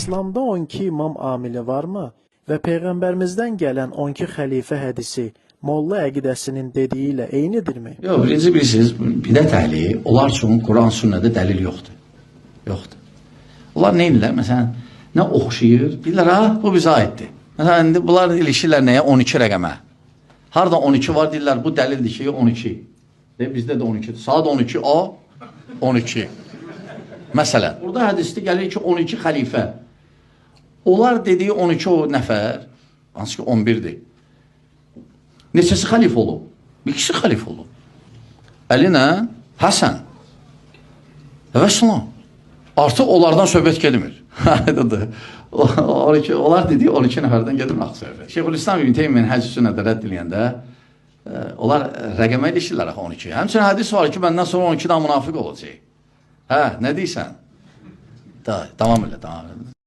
İslamda 12 imam amili varmı? Və Peyğəmbərimizdən gələn 12 xəlifə hədisi Molla əqidəsinin dediyi ilə eynidirmi? Yox, birinci bilirsiniz, bidət əhli, onlar üçün Quran sünnədə dəlil yoxdur. Yoxdur. Onlar nə edirlər? Məsələn, nə oxşayır? Bilirlər, ha, bu bizə aiddir. Məsələn, indi bunlar ilişirlər nəyə? 12 rəqəmə. Harada 12 var, deyirlər, bu dəlildir ki, 12. Bizdə də 12-dir. Saat 12, o, 12. Məsələn, burada hədisdə gəlir ki, 12 xəlifə. Onlar dediyi 12 o nəfər, hansı ki 11-dir. Neçəsi xəlifə olub? Bir kişi xəlifə olub. Əli nə? Həsən. Və salam. Artıq onlardan söhbət gelmir. Onlar dediyi 12 nəfərdən gedir axı söhbət. Şeyxülislam İbn Teymiyyə Həcc sünnədə rədd eləyəndə onlar rəqəmə ilişirlər axı 12. Həmçinin hədis var ki, məndən sonra 12 daha münafiq olacaq. Hə, nə deyirsən? Tamam elə, tamam elə.